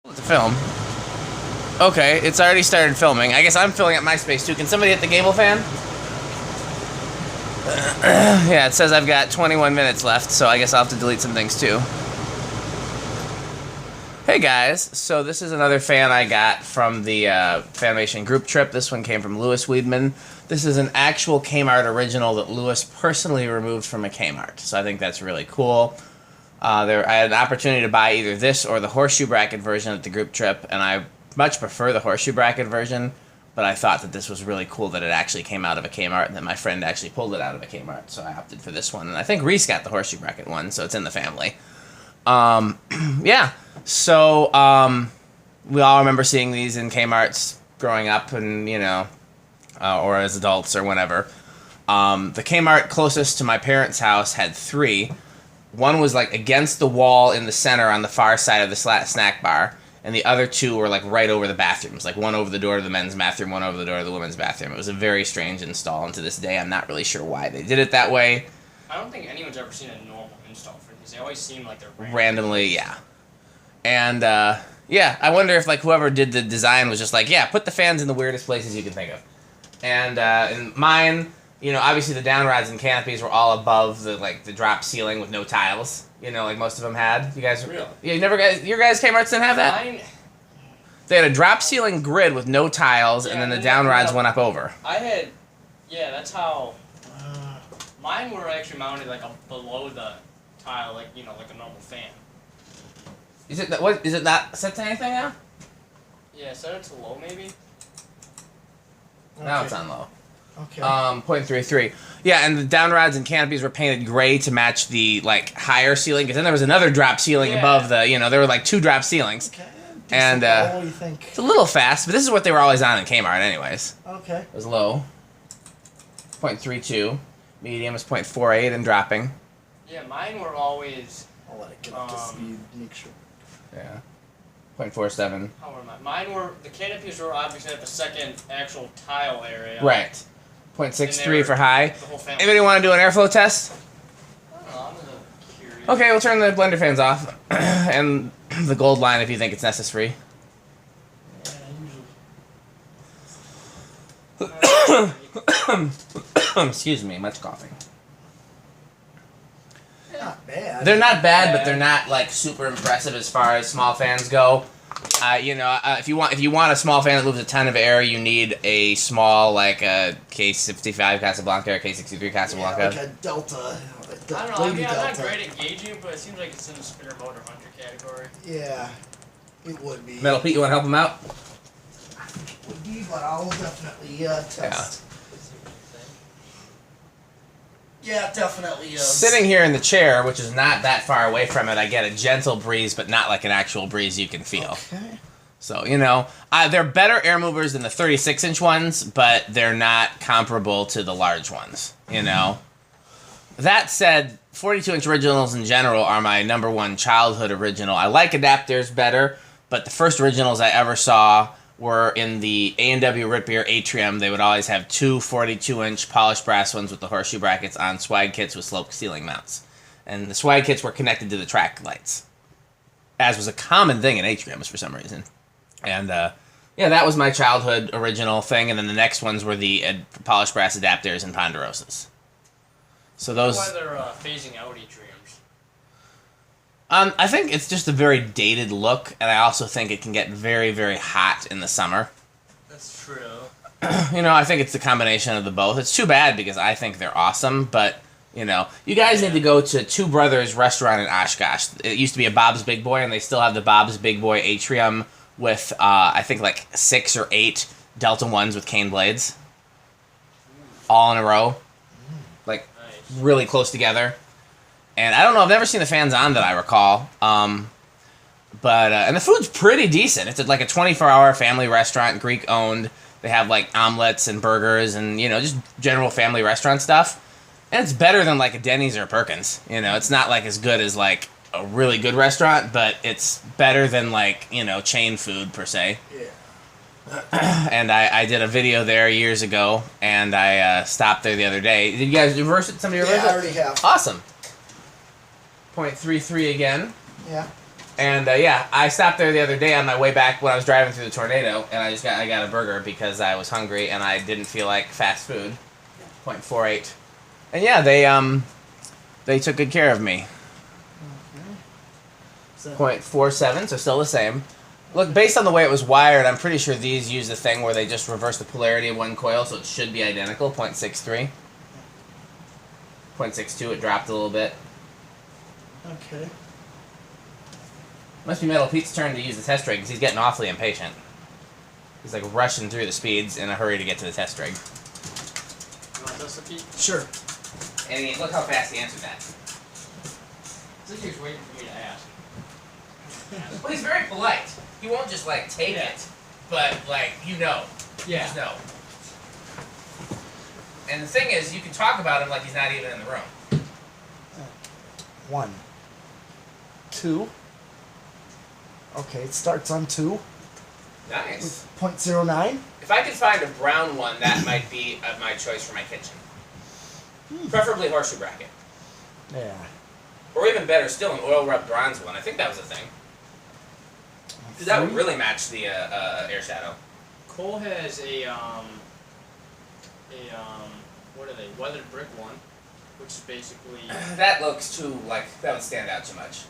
To film. Okay, it's already started filming. I guess I'm filling up my space too. Can somebody hit the gable fan? Yeah, it says I've got 21 minutes left, so I guess I'll have to delete some things too. Hey guys, so this is another fan I got from the Fanimation group trip. This one came from Lewis Weedman. This is an actual Kmart original that Lewis personally removed from a Kmart, so I think that's really cool. I had an opportunity to buy either this or the horseshoe bracket version at the group trip, and I much prefer the horseshoe bracket version, but I thought that this was really cool that it actually came out of a Kmart and that my friend actually pulled it out of a Kmart, so I opted for this one. And I think Reese got the horseshoe bracket one, so it's in the family. Yeah, so we all remember seeing these in Kmart's growing up and, you know, or as adults or whatever. The Kmart closest to my parents' house had 3. One was like against the wall in the center on the far side of the snack bar, and the other 2 were like right over the bathrooms, like one over the door to the men's bathroom, one over the door to the women's bathroom. It was a very strange install, and to this day I'm not really sure why they did it that way. I don't think anyone's ever seen a normal install for these. They always seem like they're randomly, yeah. And yeah, I wonder if like whoever did the design was just like, yeah, put the fans in the weirdest places you can think of. And in mine, you know, obviously the down rods and canopies were all above the the drop ceiling with no tiles. You know, like most of them had. You guys, really? Yeah, your guys Kmart's didn't have that. Mine, they had a drop ceiling grid with no tiles, yeah, and then the down rods went up over. I had, yeah, that's how. Mine were actually mounted like below the tile, like you know, like a normal fan. Is it what? Is it not set to anything now? Yeah, set it to low maybe. Now it's on low. Okay. 0.33. Yeah, and the down rods and canopies were painted gray to match the higher ceiling, because then there was another drop ceiling above the. You know, there were like 2 drop ceilings. Okay. And what do you think? It's a little fast, but this is what they were always on in Kmart, anyways. Okay. It was low. 0.32. Medium is 0.48 and dropping. Yeah, mine were always. I'll let it get up to speed. Make sure. Yeah. 0.47. How were mine? Mine were the canopies were obviously at the second actual tile area. Right. 0.63 for high. The whole family. Anybody want to do an airflow test? I don't know, I'm a little curious. Okay, we'll turn the blender fans off. And the gold line if you think it's necessary. Excuse me, much coughing. Not bad. They're not bad, but they're not like super impressive as far as small fans go. You know, if you want a small fan that moves a ton of air, you need a small like a K65 Casablanca or K63 Casablanca. Yeah, like a Delta. I don't know. I mean, I'm not great at gauging, but it seems like it's in the spinner motor hunter category. Yeah, it would be. Metal Pete, you want to help him out? It would be, but I'll definitely test. Yeah, definitely is. Sitting here in the chair, which is not that far away from it, I get a gentle breeze, but not like an actual breeze you can feel. Okay. So, you know, they're better air movers than the 36-inch ones, but they're not comparable to the large ones, you know? That said, 42-inch originals in general are my #1 childhood original. I like adapters better, but the first originals I ever saw were in the A&W root beer atrium. They would always have 2 42-inch polished brass ones with the horseshoe brackets on swag kits with sloped ceiling mounts. And the swag kits were connected to the track lights, as was a common thing in atriums for some reason. And, yeah, that was my childhood original thing, and then the next ones were the polished brass adapters and ponderosas. So those... Why they're phasing out atriums? I think it's just a very dated look, and I also think it can get very, very hot in the summer. That's true. You know, I think it's the combination of the both. It's too bad because I think they're awesome, but, you know, you guys need to go to Two Brothers restaurant in Oshkosh. It used to be a Bob's Big Boy, and they still have the Bob's Big Boy atrium with, I think, like 6 or 8 Delta 1s with cane blades. All in a row. Like, Nice. really close together. And I don't know, I've never seen the fans on that I recall. But and the food's pretty decent. It's like a 24-hour family restaurant, Greek-owned. They have, like, omelets and burgers and, you know, just general family restaurant stuff. And it's better than, like, a Denny's or a Perkins. You know, it's not, like, as good as, like, a really good restaurant, but it's better than, like, you know, chain food, per se. Yeah. And I did a video there years ago, and I stopped there the other day. Did you guys reverse it? Somebody reverse it? Yeah, I already have. Awesome. 0.33 again. Yeah. And yeah, I stopped there the other day on my way back when I was driving through the tornado, and I got a burger because I was hungry and I didn't feel like fast food. 0.48. And yeah, they took good care of me. So, 0.47, so still the same. Look, based on the way it was wired, I'm pretty sure these use the thing where they just reverse the polarity of one coil, so it should be identical. 0.63. 0.62, it dropped a little bit. okay. Must be Metal Pete's turn to use the test rig because he's getting awfully impatient. He's like rushing through the speeds in a hurry to get to the test rig. You want this, Pete? Sure. And look how fast he answered that. I think he was waiting for me to ask. Well, he's very polite. He won't just like take it, but like you know. Yeah. Just know. And the thing is, you can talk about him like he's not even in the room. 1, 2. Okay, it starts on 2 Nice. with 0.09. If I could find a brown one, that might be my choice for my kitchen. Preferably horseshoe bracket. Yeah. Or even better still, an oil rub bronze one. I think that was a thing. Because that would really match the air shadow. Cole has a what are they? Weathered brick one, which is basically. That looks too, like, that would stand out too much.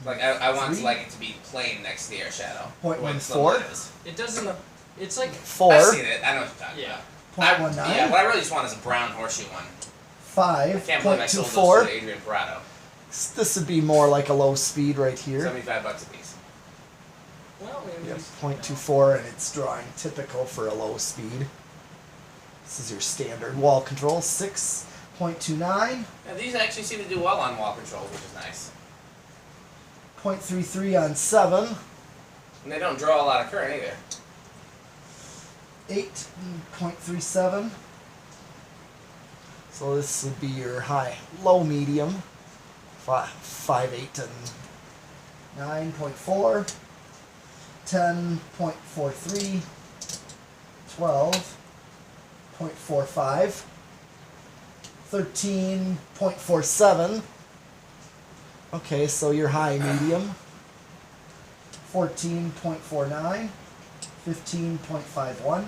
Like, I want 3? like it to be plain next to the air shadow. 0.14? It doesn't. It's like 4. I've seen it. I know what you're talking yeah. about. 0.19. Yeah, what I really just want is a brown horseshoe one. 5. I can't believe I sold those 0.24. to Adrian Parado. This would be more like a low speed right here. $75 a piece. Well, Yep, 0.24, and it's drawing typical for a low speed. This is your standard wall control. 6.29, Yeah, these actually seem to do well on wall controls, which is nice. 0.33 on 7, And they don't draw a lot of current either. 8.37. So this would be your high, low, medium. 5, 8, and 9.4. 10.43. 12.45. 13.47. Okay, so your high, medium. 14.49. 15.51.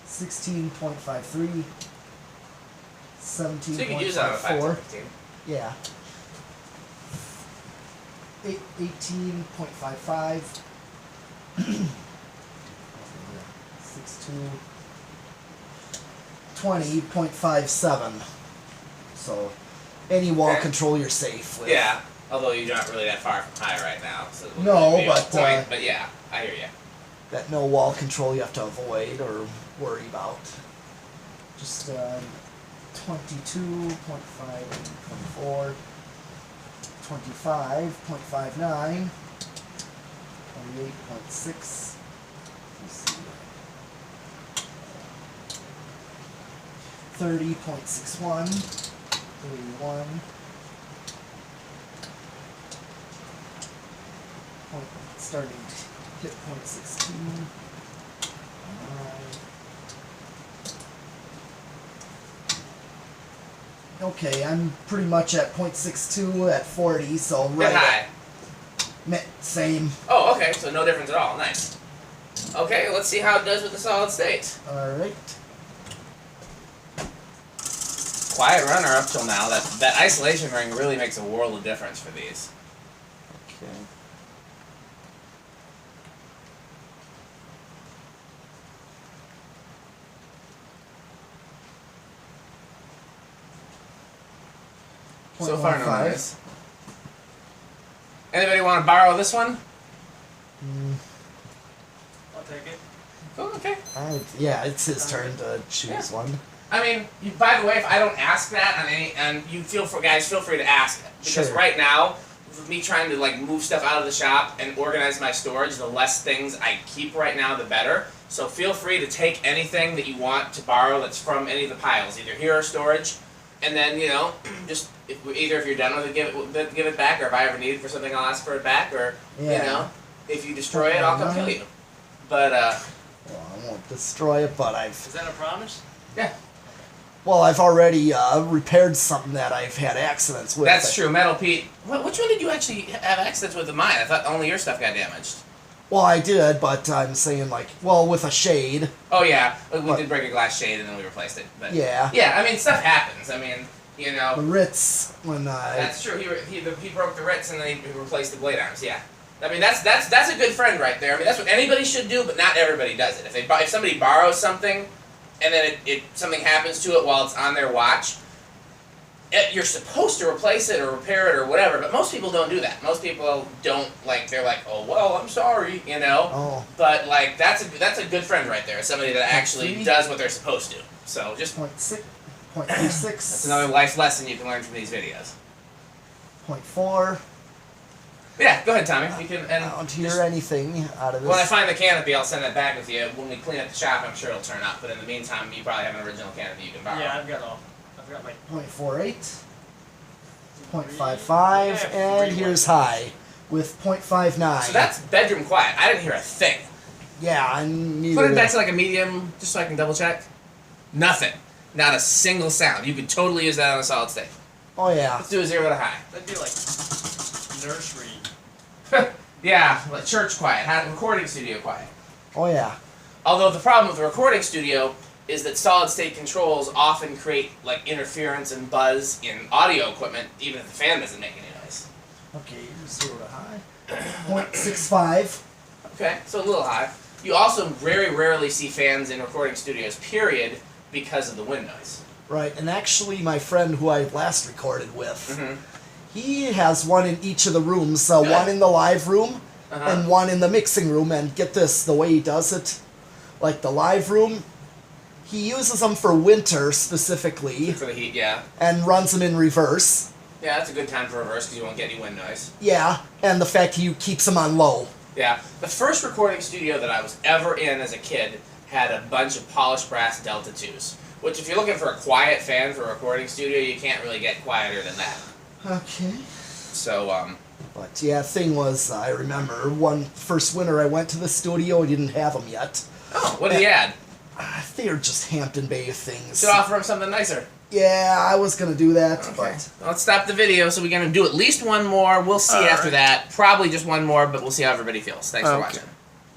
16.53. So you can use that on a 17.54. 515. Yeah. 18.55. 62. 20.57. So any wall Okay. control you're safe with. Yeah, although you're not really that far from high right now. So it No, wouldn't be a but, point, but yeah, I hear you. That no wall control you have to avoid or worry about. Just 22.5, 25.59, 28.6. Let's see. 30.61, 31. Starting to hit 0.16. Okay, I'm pretty much at 0.62 at 40, so Bit right high. at same. Oh, okay, so no difference at all. Nice. Okay, let's see how it does with the solid state. Alright. Quiet runner up till now. That isolation ring really makes a world of difference for these. Okay. So far, no 0.15. noise. Anybody want to borrow this one? I'll take it. Oh, okay. Yeah, it's his turn to choose one. I mean, by the way, if I don't ask that on any, and you feel free to ask, because Sure. right now, with me trying to like move stuff out of the shop and organize my storage, the less things I keep right now, the better. So feel free to take anything that you want to borrow that's from any of the piles, either here or storage, and then just if you're done with it, give it back, or if I ever need it for something, I'll ask for it back, or Yeah. if you destroy it, I'll come kill you. But Well, I won't destroy it, but Is that a promise? yeah. Well, I've already repaired something that I've had accidents with. That's true. Metal Pete. Which one did you actually have accidents with? Mine. I thought only your stuff got damaged. Well, I did, but I'm saying with a shade. Oh yeah, we did break a glass shade and then we replaced it. But yeah. Yeah, I mean stuff happens. I mean, you know. The Ritz when I. That's true. He broke the Ritz and then he replaced the blade arms. Yeah. I mean that's a good friend right there. I mean that's what anybody should do, but not everybody does it. If somebody borrows something, and then something happens to it while it's on their watch, you're supposed to replace it or repair it or whatever. But most people don't do that. Most people don't they're like, oh well, I'm sorry, you know. Oh. But that's a good friend right there. Somebody that actually does what they're supposed to. So just 0.36. That's another life lesson you can learn from these videos. 0.4. Yeah, go ahead, Tommy. You can. And I don't hear anything out of this. when I find the canopy, I'll send it back with you. When we clean up the shop, I'm sure it'll turn up. But in the meantime, you probably have an original canopy you can borrow. Yeah, I've got my 0.48. 0.55, and here's high with 0.59. So that's bedroom quiet. I didn't hear a thing. Yeah, I neither. Put it back to like a medium, just so I can double check. Nothing. Not a single sound. You could totally use that on a solid state. Oh yeah. Let's do a 0 to high. that'd be like nursery. Yeah, like church quiet, recording studio quiet. Oh yeah. Although the problem with the recording studio is that solid state controls often create like interference and buzz in audio equipment, even if the fan doesn't make any noise. Okay, 0 to high. 0.65. Okay, so a little high. You also very rarely see fans in recording studios, period, because of the wind noise. Right, and actually my friend who I last recorded with, Mm-hmm. he has one in each of the rooms. So Good. one in the live room Uh-huh. and one in the mixing room. And get this, the way he does it, like the live room, he uses them for winter specifically For the heat, yeah. and runs them in reverse. Yeah, that's a good time for reverse because you won't get any wind noise. Yeah, and the fact he keeps them on low. Yeah. The first recording studio that I was ever in as a kid had a bunch of polished brass Delta 2s. Which, if you're looking for a quiet fan for a recording studio, you can't really get quieter than that. Okay. So, But yeah, thing was, I remember first winter I went to the studio, I didn't have them yet. oh, what did he add? They were just Hampton Bay things. Should offer him something nicer. Yeah, I was gonna do that, Okay. but Let's stop the video. So we're going to do at least one more. We'll see after that. Probably just one more, but we'll see how everybody feels. Thanks for watching.